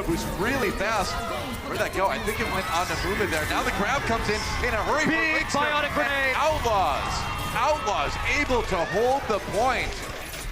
nano boost really fast. Where'd that go? I think it went on to Muma there. Now the grab comes in a hurry. Big bionic grenade. Outlaws able to hold the point.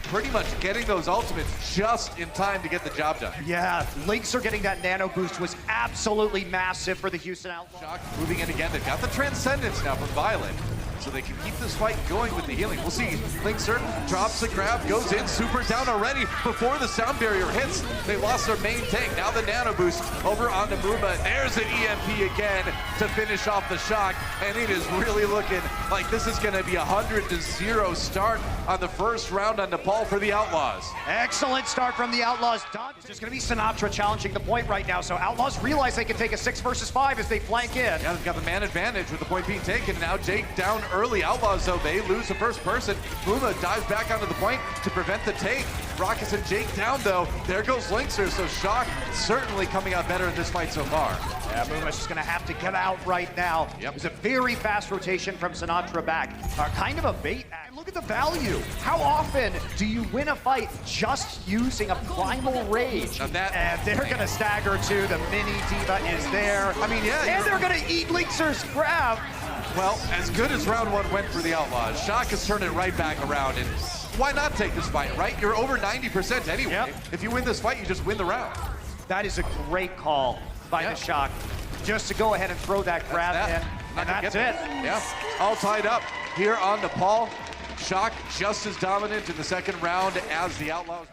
Pretty much getting those ultimates just in time to get the job done. Yeah, Lynx are getting that nano boost was absolutely massive for the Houston Outlaws. Shock moving in again. They've got the Transcendence now from Violet, so they can keep this fight going with the healing. We'll see. Lynxer drops the grab, goes in, super down already before the sound barrier hits. They lost their main tank. Now the nano boost over onto Muma. There's an EMP again to finish off the Shock, and it is really looking like this is going to be a 100-0 start on the first round on Nepal for the Outlaws. Excellent start from the Outlaws. It's just going to be Sinatra challenging the point right now, so Outlaws realize they can take a 6 versus 5 as they flank in. Yeah, they've got the man advantage with the point being taken. Now Jake down early. Outlaws, though, they lose the first person. Muma dives back onto the point to prevent the take. Rockus and Jake down, though. There goes Lynxer, so Shock certainly coming out better in this fight so far. Yeah, Muma's just gonna have to get out right now. Yep. There's a very fast rotation from Sinatra back. Kind of a bait. And look at the value. How often do you win a fight just using a primal rage? And they're gonna stagger too. The mini diva is there. I mean, yeah. And they're gonna eat Lynxer's grab. Well, as good as round one went for the Outlaws, Shock has turned it right back around, and why not take this fight, right? You're over 90% anyway. Yep. If you win this fight, you just win the round. That is a great call by the Shock, just to go ahead and throw that grab in, and that's it. Yeah, all tied up here on Nepal. Shock just as dominant in the second round as the Outlaws.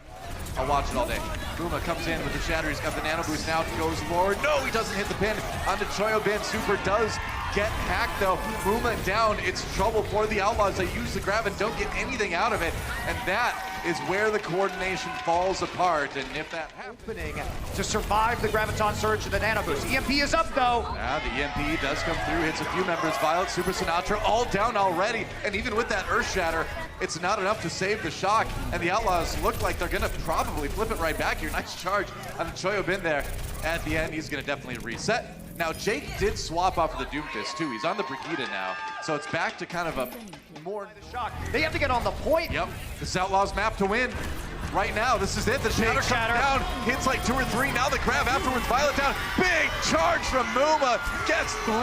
I'll watch it all day. Muma comes in with the shatter. He's got the nano boost now. Goes forward. No, he doesn't hit the pin onto Choyobin. Super does get hacked though. Muma down. It's trouble for the Outlaws. They use the grab and don't get anything out of it. And that is where the coordination falls apart. And if that happening to survive the graviton surge of the nano boost. EMP is up though. Yeah, the EMP does come through. Hits a few members. Violet, Super Sinatra, all down already. And even with that Earth Shatter, it's not enough to save the Shock. And the Outlaws look like they're gonna probably flip it right back here. Nice charge on Choyobin there. At the end, he's gonna definitely reset. Now, Jake did swap off of the Doomfist, too. He's on the Brigida now, so it's back to kind of a more... Shock. They have to get on the point. Yep. This Outlaws map to win. Right now, this is it. The shatter comes down, hits like 2 or 3. Now the grab afterwards. Violet down. Big charge from Muma. Gets 3,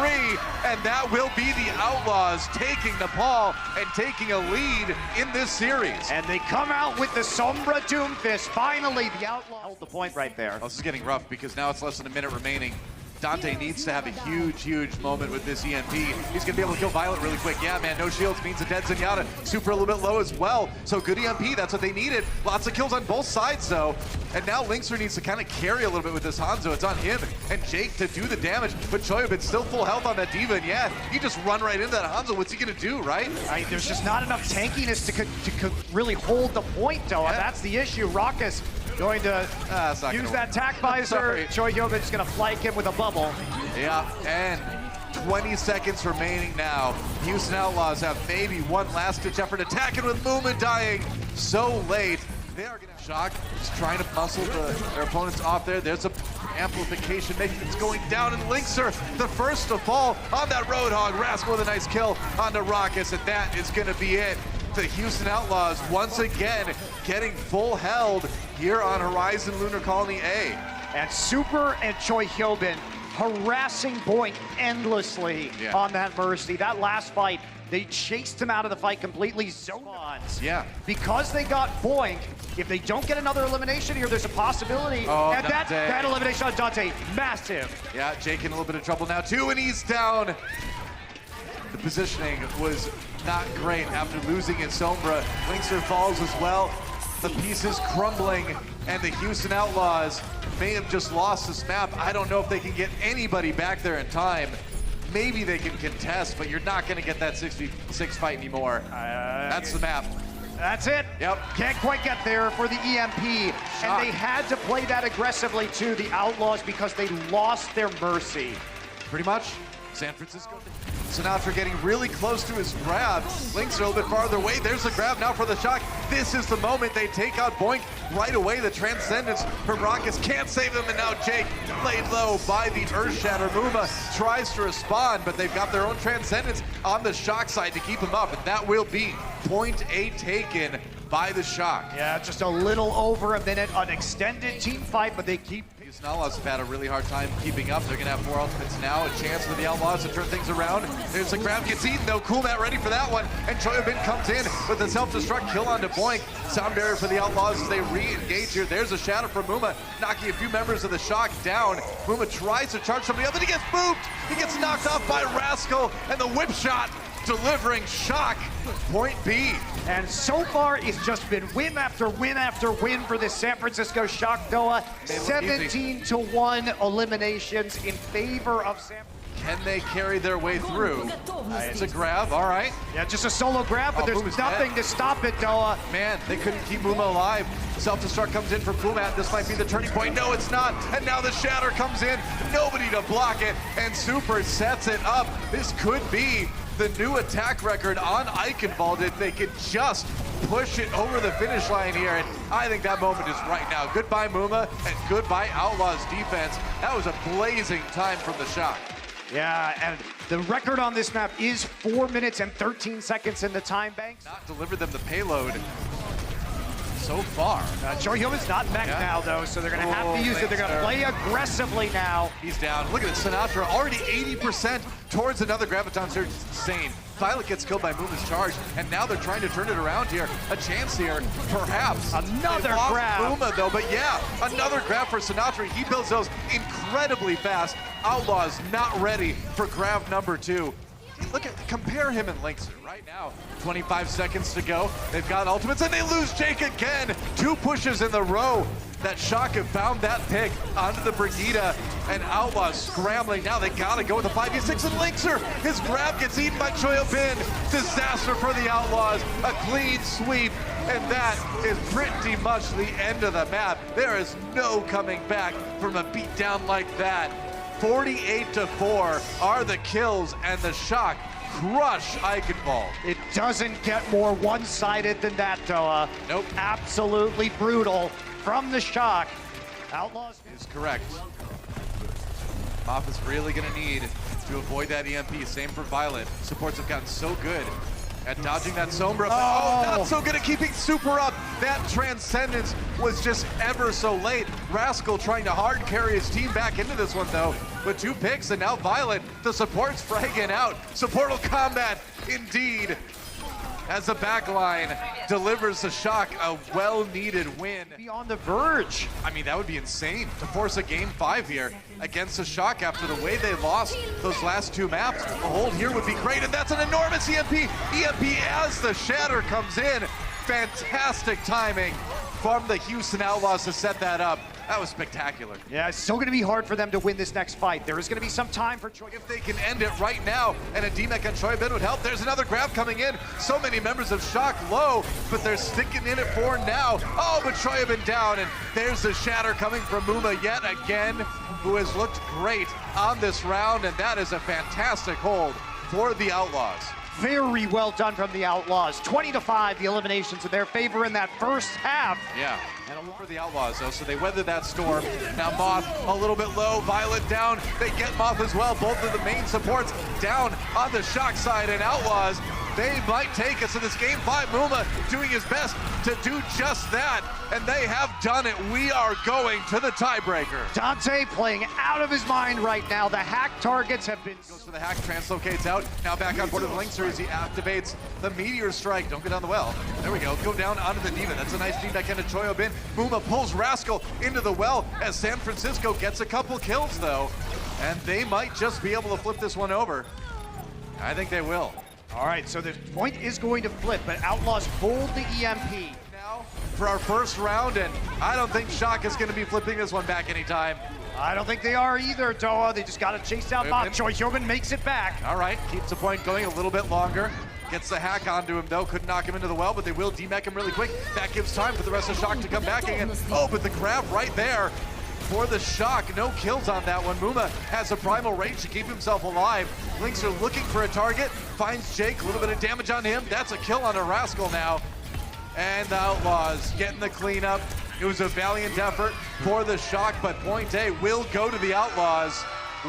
and that will be the Outlaws taking Nepal and taking a lead in this series. And they come out with the Sombra Doomfist. Finally, the Outlaws held the point right there. Well, this is getting rough because now it's less than a minute remaining. Danteh needs to have a huge moment with this EMP. He's gonna be able to kill Violet really quick. Yeah, man, no shields means a dead Zenyatta. Super a little bit low as well. So good EMP, that's what they needed. Lots of kills on both sides though. And now Lynxer needs to kind of carry a little bit with this Hanzo. It's on him and Jake to do the damage. But Choyobin's still full health on that Diva. And yeah, he just run right into that Hanzo. What's he gonna do, right? There's just not enough tankiness to really hold the point though. Yeah. That's the issue. Rockus going to use that tack visor. Choyobin's gonna flank him with a bubble. Yeah, and 20 seconds remaining now. Houston Outlaws have maybe one last-ditch effort attacking with Muma dying so late. They are gonna Shock, just trying to muscle their opponents off there. There's a amplification making it's going down, and Lynxer, the first to fall on that Roadhog. Rascal with a nice kill onto Rockus, and that is gonna be it. The Houston Outlaws once again getting full held here on Horizon Lunar Colony A. And Super and Choyobin harassing Boink endlessly on that Mercy. That last fight, they chased him out of the fight completely. Zones. Yeah. Because they got Boink, if they don't get another elimination here, there's a possibility. And that elimination on Danteh, massive. Yeah, Jake in a little bit of trouble now too, and he's down. The positioning was not great after losing at Sombra. Lynxer falls as well. The pieces crumbling, and the Houston Outlaws may have just lost this map. I don't know if they can get anybody back there in time. Maybe they can contest, but you're not going to get that 6v6 fight anymore. That's the map. That's it. Yep. Can't quite get there for the EMP. And they had to play that aggressively to the Outlaws because they lost their Mercy. Pretty much. San Francisco. Sinatra getting really close to his grab. Lynxer a little bit farther away. There's the grab now for the Shock. This is the moment they take out Boink right away. The Transcendence from Rockus can't save them, and now Jake laid low by the Earth Shatter. Muma tries to respond, but they've got their own Transcendence on the Shock side to keep him up, and that will be point A taken by the Shock. Yeah, just a little over a minute, an extended team fight, but they keep Houston Outlaws have had a really hard time keeping up. They're going to have 4 ultimates now. A chance for the Outlaws to turn things around. There's a grab, gets eaten though. Coolmat ready for that one. And Choyobin comes in with a self-destruct kill onto Boink. Sound barrier for the Outlaws as they re-engage here. There's a shatter from Muma, knocking a few members of the Shock down. Muma tries to charge somebody up, and he gets booped. He gets knocked off by Rascal, and the whip shot delivering Shock point B. And so far, it's just been win after win after win for the San Francisco Shock, Doa. 17-1 eliminations in favor of San Francisco. Can they carry their way through? It's a grab, all right. Yeah, just a solo grab, but there's nothing to stop it, Doa. Man, they couldn't keep Muma alive. Self-destruct comes in from Kumat. This might be the turning point. No, it's not. And now the shatter comes in. Nobody to block it. And Super sets it up. This could be the new attack record on Eichenwald if they could just push it over the finish line here. And I think that moment is right now. Goodbye, Muma, and goodbye, Outlaws defense. That was a blazing time from the Shock. Yeah, and the record on this map is 4 minutes and 13 seconds in the time banks. Not delivered them the payload so far. Choyobin's not mech now, though, so they're going to have to use it. They're going to play aggressively now. He's down. Look at it, Sinatra already 80% towards another Graviton Surge. It's insane. Violet gets killed by Muma's charge, and now they're trying to turn it around here. A chance here, perhaps. Another grab. Muma, though, but yeah, another grab for Sinatra. He builds those incredibly fast. Outlaws not ready for grab number 2. Look at, compare him and Linkser right now. 25 seconds to go. They've got ultimates, and they lose Jake again. 2 pushes in the row. That Shock have found that pick onto the Brigida, and Outlaws scrambling. Now they gotta go with the 5v6, and Linkser, his grab gets eaten by Choyobin. Disaster for the Outlaws, a clean sweep, and that is pretty much the end of the map. There is no coming back from a beatdown like that. 48-4 are the kills, and the Shock crush Eichenwald. It doesn't get more one-sided than that, Doa. Nope. Absolutely brutal from the Shock. Outlaws is correct. Moff is really going to need to avoid that EMP. Same for Violet. Supports have gotten so good at dodging that Sombra. Oh, not so good at keeping Super up. That Transcendence was just ever so late. Rascal trying to hard carry his team back into this one, though, with 2 picks, and now Violet, the support's fragging out. Supportal combat, indeed, as the backline delivers the Shock a well-needed win. Be on the verge. I mean, that would be insane to force a game 5 here against the Shock after the way they lost those last 2 maps. A hold here would be great, and that's an enormous EMP. EMP as the shatter comes in. Fantastic timing from the Houston Outlaws to set that up. That was spectacular. Yeah, it's still going to be hard for them to win this next fight. There is going to be some time for Choi. If they can end it right now, and a DMEC on Choyobin would help. There's another grab coming in. So many members of Shock low, but they're sticking in it for now. Oh, but Choyobin down, and there's the shatter coming from Muma yet again, who has looked great on this round, and that is a fantastic hold for the Outlaws. Very well done from the Outlaws. 20-5, the eliminations in their favor in that first half. Yeah, and for the Outlaws, though, so they weather that storm. Now Moth a little bit low, Violet down. They get Moth as well. Both of the main supports down on the Shock side, and Outlaws, they might take us in this game 5. Muma doing his best to do just that, and they have done it. We are going to the tiebreaker. Danteh playing out of his mind right now. The hack targets have been... Goes for the hack, translocates out. Now back on board of the Linkser as he activates the Meteor Strike. Don't go down the well. There we go. Go down onto the Diva. That's a nice D-deck into Choyobin. Muma pulls Rascal into the well as San Francisco gets a couple kills, though. And they might just be able to flip this one over. I think they will. All right, so the point is going to flip, but Outlaws hold the EMP. Now for our first round, and I don't think Shock is going to be flipping this one back anytime. I don't think they are either, Doa. They just got to chase down Moth. Choyobin makes it back. All right, keeps the point going a little bit longer. Gets the hack onto him, though. Couldn't knock him into the well, but they will DMEC him really quick. That gives time for the rest of Shock to come back again. Oh, but the grab right there for the Shock. No kills on that one. Muma has a primal rage to keep himself alive. Linkser looking for a target. Finds Jake. A little bit of damage on him. That's a kill on a Rascal now. And the Outlaws getting the cleanup. It was a valiant effort for the Shock, but point A will go to the Outlaws.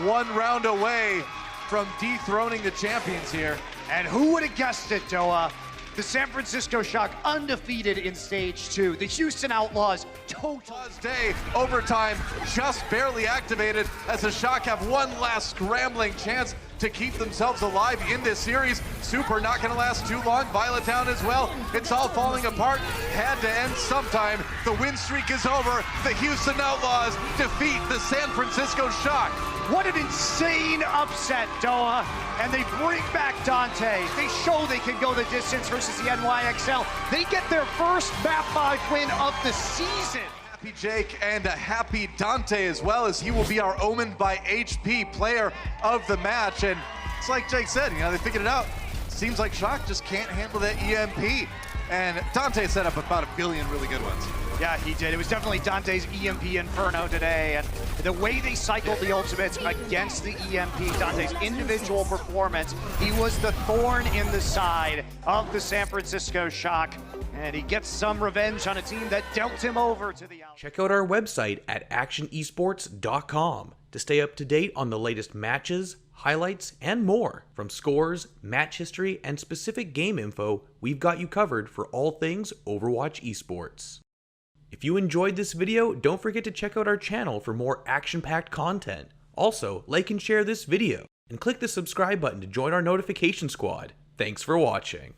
1 round away from dethroning the champions here. And who would have guessed it, Doa? The San Francisco Shock undefeated in stage 2. The Houston Outlaws total day overtime just barely activated as the Shock have one last scrambling chance to keep themselves alive in this series. Super not going to last too long. Violet Town as well. It's all falling apart. Had to end sometime. The win streak is over. The Houston Outlaws defeat the San Francisco Shock. What an insane upset, Doa. And they bring back Danteh. They show they can go the distance versus the NYXL. They get their first map 5 win of the season. Happy Jake and a happy Danteh as well, as he will be our Omened by HP player of the match. And it's like Jake said, you know, they figured it out. Seems like Shock just can't handle that EMP. And Danteh set up about 1 billion really good ones. Yeah, he did. It was definitely Dante's EMP Inferno today, and the way they cycled the ultimates against the EMP, Dante's individual performance, he was the thorn in the side of the San Francisco Shock, and he gets some revenge on a team that dealt him over to the Outlaws. Check out our website at AkshonEsports.com to stay up to date on the latest matches, highlights, and more. From scores, match history, and specific game info, we've got you covered for all things Overwatch esports. If you enjoyed this video, don't forget to check out our channel for more action-packed content. Also, like and share this video, and click the subscribe button to join our notification squad. Thanks for watching.